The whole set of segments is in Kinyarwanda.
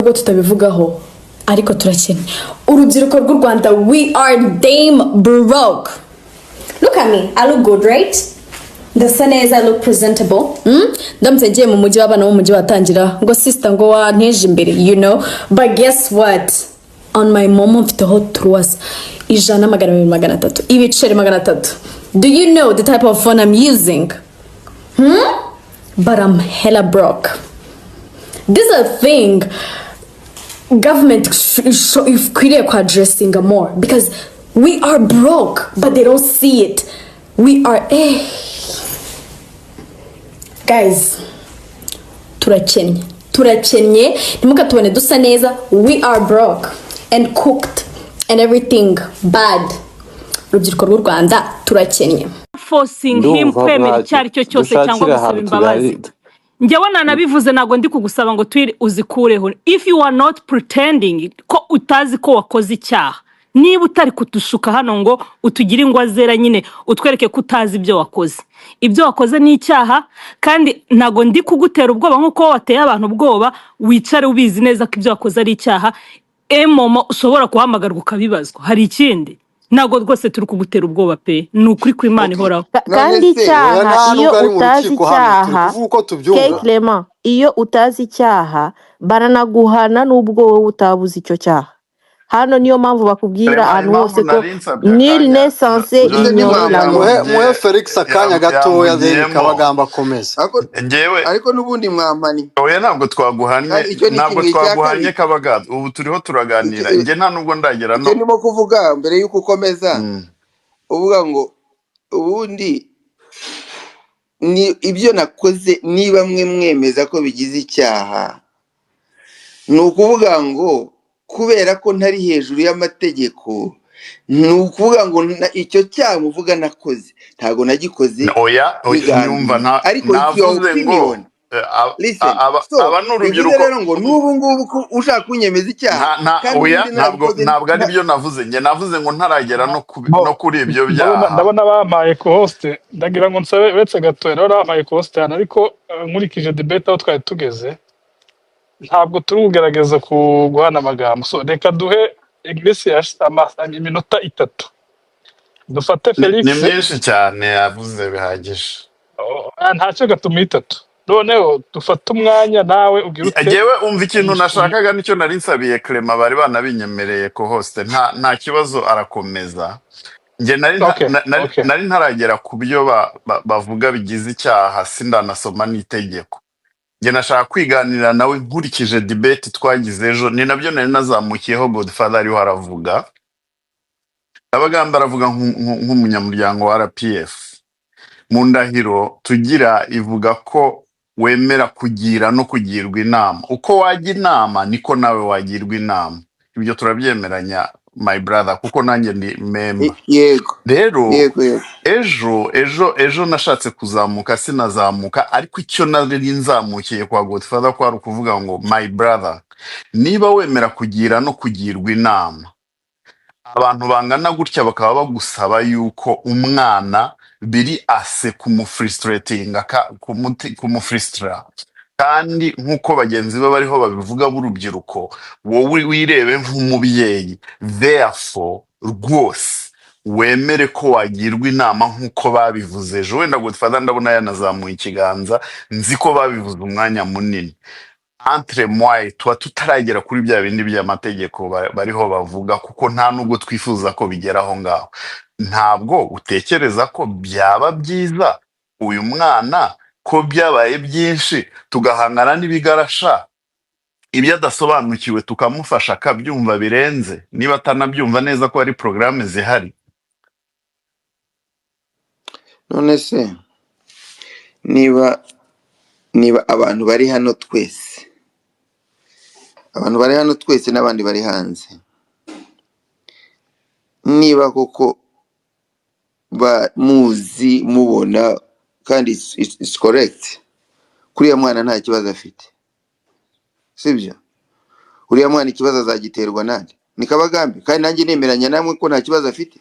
ubwo tutabivugaho ariko turakennye urubyiruko rw'u Rwanda we are damn broke. Look at me, I look good, right? Ndasa neza, I look presentable. Ndamutse ngiye mu mujyi w'abana mu mujyi watangira ngo sister ngo wanteje imbere, you know, but guess what, on my momo mfiteho truas ijana magana 200 ibiceri 300. Do you know the type of phone I'm using? But I'm hella broke. This is a thing government if queer addressing more because we are broke but they don't see it. We are guys turakennye nimukatubone dusa neza. We are broke and cooked and everything bad. Rubyiruko rw'u Rwanda turakennye. Forcing him kwemera icyari cyo cyose cyangwa gusaba imbabazi. Njyewe nanabivuze nago ndi kugusaba ngo twiri uzikureho. If you are not pretending ko utazi ko wakoze icyaha, niba utari kutushuka hano ngo utugire ingwa zera nyine utwereke ko utazi ibyo wakoze. Ibyo wakoze ni icyaha kandi nago ndi kugutera ubwoba nkuko wateye abantu ubwoba, wicare ubizi neza ko ibyo wakoze ari icyaha. Momo ushobora kuhamagarwa ukabibazwa. Hari ikindi nago rwose turi kugutera ubwoba pe, nukuri ko Imana ihoraho. Kandi icyaha iyo utazi icyaha Clement, iyo utazi icyaha baranaguhana n'ubwo wowe utabuze icyo cyaha. Hano niyo mpamvu bakubwira ahantu hose ko nil naissance ignore la loi. Mwe Felix akanya gatoya zeni kabagamba komeza. Ariko nubundi mwamani. Oya ntabwo twaguhanye kabagaba. Ubu turiho turaganira. Nge nta nubwo ndagera no. Ndimo kuvuga mbere yuko ukomeza. Uvuga ngo ubundi ni ibyo nakoze niba mwe mwemeza ko bigize icyaha. Nukuvuga ngo kubera ko ntari hejuru y'amategeko, nukuvuga ngo icyo cyaha muvuga nakoze ntago nagikoze. Oya nyumva navuze ngo aba n'urubyiruko rero ngo n'ubu ngubu ushaka kunyemeza icyaha. Oya ntabwo ari byo navuze. Nge navuze ngo ntaragera no kuri ibyo byaha. Ndabona bamaye ko host ndagira ngo nsabe uretse gato rero bamaye ko host ariko nkurikije debate aho twari tugeze ntabwo turi kugerageza guhana amagambo. So reka duhe Iglesias iminota 3 dufate Felix. Ni myinshi cyane yavuze bihagije. Ntacyo gatuma 3 noneho dufate umwanya nawe ugira ute. Agewe umva ikintu nashakaga nicyo nari nsabiye Clement bari banabinyemereye ko host nta kibazo arakomeza. Nge nari ntaragera ku byo bavuga bigize icyaha sindanasoma n'itegeko. Nge nashaka kwiganira nawe nkurikije debate twagize ejo, ni nabyo nari nazamukiyeho Godfather ariho aravuga. Abagamba aravuga nk'umunyamuryango wa RPF. Mu ndahiro tugira ivuga ko wemera kugira no kugirwa inama. Uko wajya inama niko nawe wagirwa inama. Ibyo turabyemeranya my brother kuko nanjye ndi member. Yego. Rero ejo nashatse kuzamuka sinazamuka, ariko icyo nari nzamukiye kwa Godfather ko ari ukuvuga ngo my brother, niba wemera kugira no kugirwa inama, abantu bangana gutya bakaba bagusaba yuko umwana biri ase kumufrustratinga kumufrustra, kandi nkuko bagenzi be bariho babivuga b'urubyiruko, wowe wirebe nk'umubyeyi. Therefore rwose wemere ko wagirwa inama nkuko babivuze ejo. Wenda Godfather ndabona yanazamuye ikiganza, nzi ko babivuze umwanya munini. Entre moi tuba tutaragera kuri bya bindi by'amategeko bariho bavuga, kuko nta nubwo twifuza ko bigeraho ngaho. Ntabwo utekereza ko byaba byiza uyu mwana ko byabaye byinshi tugahangana n'ibigarasha, ibyo adasobanukiwe tukamufasha akabyumva birenze, niba atanabyumva neza ko ari programme zihari. None se niba abantu bari hano twese, n'abandi bari hanze, niba koko muzi mubona kandi it's correct, kuriya mwana nta kibazo afite, sibyo? Uriya mwana ikibazo azagiterwa nande? Ni Kabagambe, kandi nanjye nemeranya namwe ko nta kibazo afite.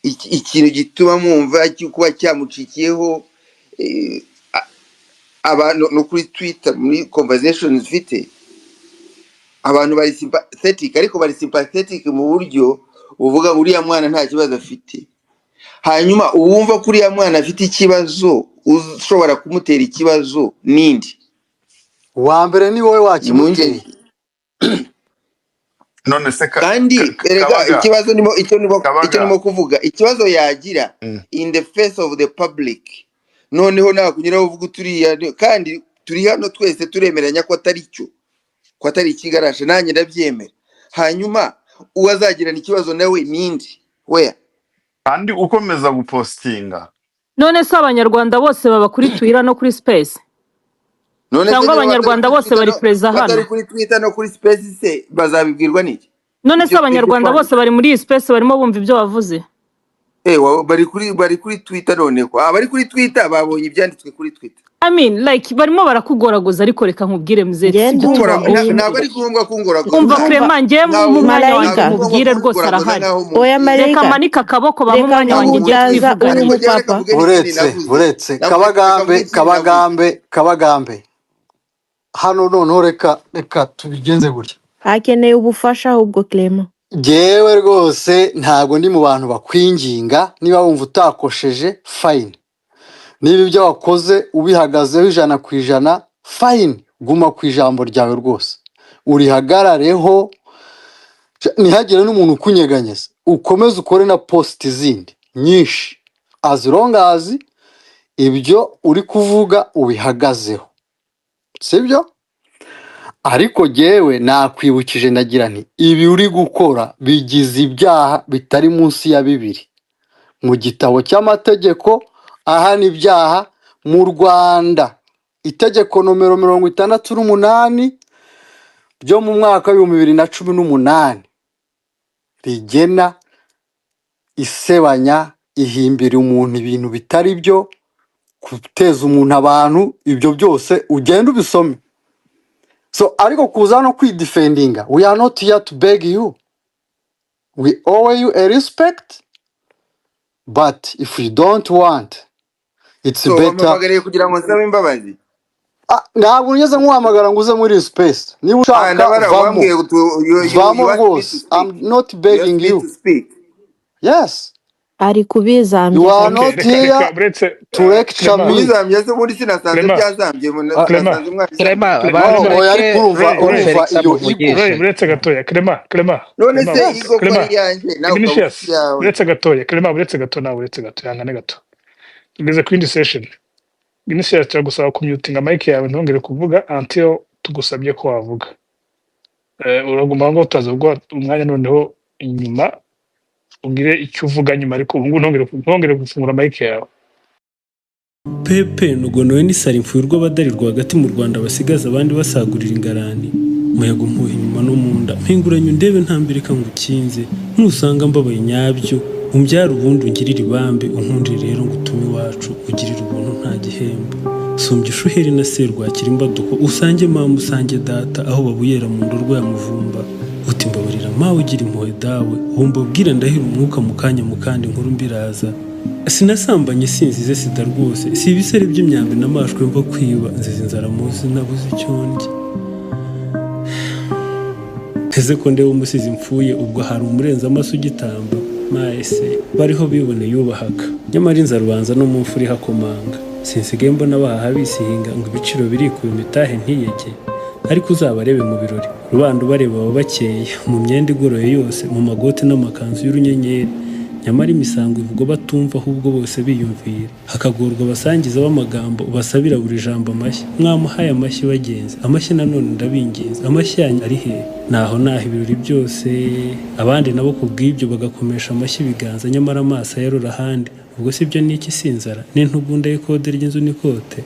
Ikintu gituma mwumva kuba cyamucikiyeho abantu no kuri Twitter muri conversations mfite abantu bari sympathetic, ariko bari sympathetic mu buryo uvuga uriya mwana nta kibazo afite, hanyuma uwumva kuri ya mwana afite ikibazo ushobora kumutera ikibazo nindi wa mbere ni wowe wakimuteye. none se kandi erega ikibazo icyo nimo kuvuga ikibazo yagira in the face of the public, noneho nakunyiraho uvuga turiya, kandi turi hano twese turemeranya ko atari ikigarasha, nanjye ndabyemera, hanyuma uwazagirana ikibazo nawe nindi where kandi ukomeza gupostinga. none se abanyarwanda bose baba kuri Twitter no kuri Space? cyangwa abanyarwanda bose bari preza hano batari kuri Twitter no kuri Space se bazabibwirwa niki? none se abanyarwanda bose bari muri iyi Space barimo bumva ibyo bavuze? bari kuri Twitter, none ko abari kuri Twitter babonye ibyanditswe kuri Twitter. I mean like barimo barakugoragoza, ariko reka nkubwire mzee, ntabwo ari ngombwa kungoragoza. umva Clement, ngiye mu mwanya wanjye nkubwire rwose arahari. Oya Marayika, reka manika akaboko ba mu mwanya wanjye ngiye kwivuga. Buretse kabagambe hano noneho reka tubigenze gutya. Hakeneye ubufasha ahubwo Clement. Jewe rwose ntago ndi mu bantu bakwinginga, niba wumva utakosheje fine, niba ibyo wakoze ubihagazeho 100% fine, guma ku ijambo ryawe rwose urihagarareho, ntihagire n'umuntu ukunyeganyeza, ukomeze ukore na post zindi nyinshi as long as ibyo uri kuvuga ubihagazeho, sibyo? Ariko jewe nakwibukije ndagira nti ibi uri gukora bigize ibyaha bitari munsi ya 2 mu gitabo cy'amategeko ahana ibyaha mu Rwanda, itegeko nomero 68 ryo mu mwaka wa 2018 rigena isebanya, ihimbira umuntu ibintu bitari byo, guteza umuntu abantu, ibyo byose ugenda ubisome. So ariko kuza no kwidefendinga, we are not here to beg you, we owe you a respect, but if you don't want, it's better kugira ngo nsabe imbabazi. Ntabwo ugeze nkuhamagara ngo uze muri Space, niba ushaka vamo rwose. I'm not begging you. Yes, ari kubizambye. You are not here to lecture me. Bizambye se muri sinasanze byazambye nasanze urumva iyo buretse gatoya Clement none se igo ko yanjye nawe buretse gatoya Clement buretse gato yangane gato tugeze ku indi session. Initiative turagusaba kumyutinga mic yawe ntongere kuvuga until tugusabye ko wavuga. Uragomba ngo utazubwo umwanya noneho inyuma ugire icyo uvuga nyuma, ariko ubu ntongere gufungura mic yawe. Pepe nugonowe n'isari mfuyurwa badarirwa hagati mu Rwanda basigaza abandi basagurira ingarani, muyaga umpuha inyuma no munda, mpinguranye ndebe ntambirika ngo ukinze, nusanga mbabaye nyabyo umbyara ubundi ungirira ibambe, unkundire rero ngo utume iwacu ugirira ubuntu nta gihembo. Sumbye ishuheri na serwakira imbaduko, usange mama usange data, aho babuyera mu ndorwa ya muvumba, uti mbabarira mawe ugira impuhwe dawe, wumva ubwira ndahira umwuka mu kanya mu kandi nkuru mbiraza. Sinasambanye sinzize sida rwose, si ibisere by'imyambi n'amashwe mva kwiba, nzize inzara muzi nabuze icyo ndya. Ese ko ndeba umusizi mfuye ubwo hari umurenza amaso ugitamba, maese bariho bibone yubahaga, nyamara inzara ubanza no mu mfuri hakomanga. Sinsigaye mbona bahaha bisihinga ngo ibiciro biri ku mitahe ntiyege, ariko uzabarebe mu birori rubanda bareba baba bakeye mu myenda igoroye yose, mu magote n'amakanzu y'urunyenyeri, nyamara imisango ivugo batumva ahubwo bose biyumvira, hakagorwa abasangiza b'amagambo basabira buri jambo amashyi. Mwamuhaye amashyi bagenzi, amashyi nanone ndabinginze, amashyi yanyu ari he? Naho ibirori byose abandi nabo kubw'ibyo bagakomesha amashyi ibiganza, nyamara amaso yarora ahandi. Ubwo sibyo niki sinzara n'intugunda y'ikode ry'inzu n'ikote?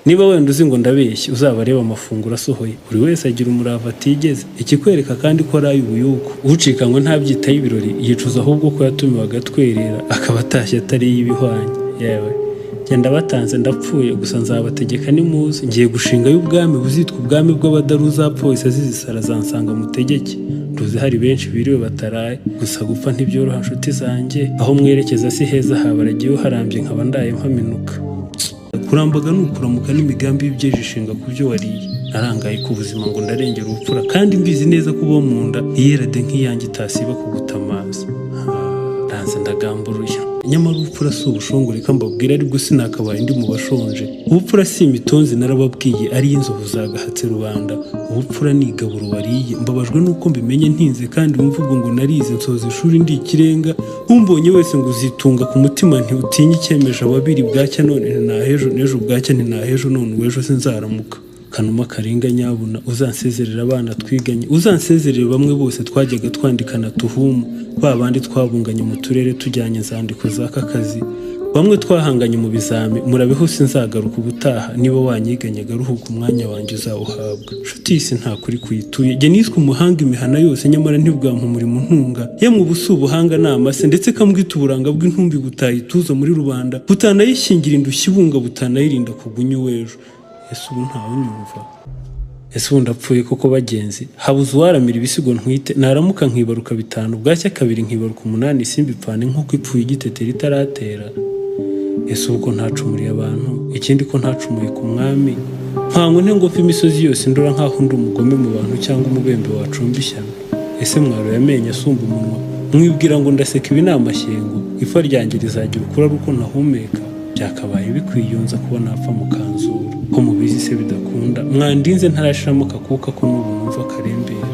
Niba wenda uzi ngo ndabeshye uzabareba amafunguro asohoye, buri wese agira umurava atigeze, ikikwereka kandi ko ari ubuyuko. Ucika ngo ntabyitaye ibirori yicuza ahubwo ko yatumiwe agatwerera, akaba atashye atari y'ibihwanye. Yewe genda batanze ndapfuye, gusa nzabategeka nimuze, ngiye gushinga y'ubwami buzitwa ubwami bw'abadaruza polisi zizisara zansanga mutegeke. Tuzi hari benshi biriwe bataraye, gusa gupfa ntibyoroha nshuti zanjye, aho mwerekeza si heza habaragiye uharambye nkaba ndaye mpaminuka. kurambaga ni ukuramuka n'imigambi y'ibyeje ishinga ku byo wariye. Narangaye ku buzima ngo ndarengera ubupfura kandi mbizi neza ko uba mu nda iyerade nk'iyanjye itasiba kugutamaza. Nanze ndagamburuye. Nyamara ubupfura si ubushongore reka mbabwira aribwo sinakabaye ndi mu bashonje. Ubupfura si imitonzi narababwiye ari inzovu zagahatse rubanda. Ubupfura ni igaburo wariye. Mbabajwe nuko mbimenye ntinze kandi wumvuga ngo narize nsoza ishuri ndi ikirenga. Umbonye wese ngo uzitunga ku mutima ntiutinye icyemeje ababiri bwacya none ntahejo n'ejo bwacya ntahejo none uwejo sinzaramuka. Kanuma Karinga nyabuna uzansezerera abana twiganye, uzansezerera bamwe bose twajyaga twandikana tuhumu, babandi twabunganye mu turere tujyanye zandiko z'aka kazi, bamwe twahanganye mu bizami, murabeho sinzagaruka ubutaha niba wanyiganyaga ruhuka umwanya wanjye uzawuhabwa. Shutisi nta kuri kuyituye, jye niswe umuhanga imihana yose nyamara ntibwampa umurimo ntunga, yemwe ubusi ubuhanga namase ndetse kambwita uburanga bw'intumbi butayituza muri rubanda, butanayishingira indushyi bunga butanayirinda kugunya uwejo. Ese ubu ntawunyumva? Ese ubu ndapfuye koko bagenzi? Habuze uwaramira ibisigo ntwite, naramuka nkibaruka 5 bwacya 2 nkibaruka 8 simbipfane nk'uko ipfuye igitetera itaratera. Ese uko ntacumuriye abantu, ikindi ko ntacumuye ku mwami, mpangwe ntengofa imisozi yose ndora nkaho ndi umugome mu bantu cyangwa umubembe wacumbishyana. Ese mwaro yamenye asumba umunwa, mwibwira ngo ndaseka ibi namashyengo, ifa ryanjye rizagira ukura ruko ntahumeka. Byakabaye bikwiyunza kuba napfa mu kanzuru ko mubizi se bidakunda, mwandinze ntarashiramo kakuka ko n'ubu numva karembera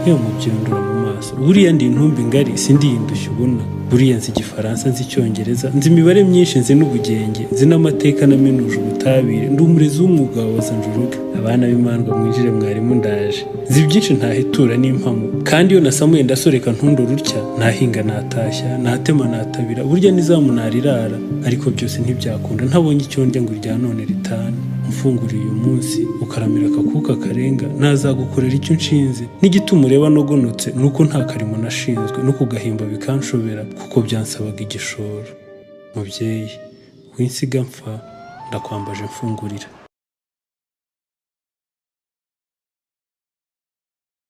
iyo mubyondora mu maso. Buriya ndi intumbi ngari sindi yindushye ubona, buriya nzi igifaransa nzi icyongereza nzi imibare myinshi nzi n'ubugenge nzi n'amateka namenuje ubutabire, ndi umurezi w'umwuga wa Zanjuruga. Abana b'imandwa mwinjire mwarimu ndaje, nzi byinshi ntahitura n'impamo, kandi iyo nasamuye ndasoreka ntundo rutya, nahinga natashya natema natabira, burya nizamu narirara, ariko byose ntibyakunda ntabonye icyo ndya ngo irya none ritane. Mfunguriye uyu munsi ukaramira akakuka karenga, nazagukorera icyo nshinze, n'igituma ureba nogonotse nuko nta karimo nashinzwe no kugahimba bikanshobera kuko byansabaga igishoro. Mubyeyi winsiga mpfa ndakwambaje mfungurira.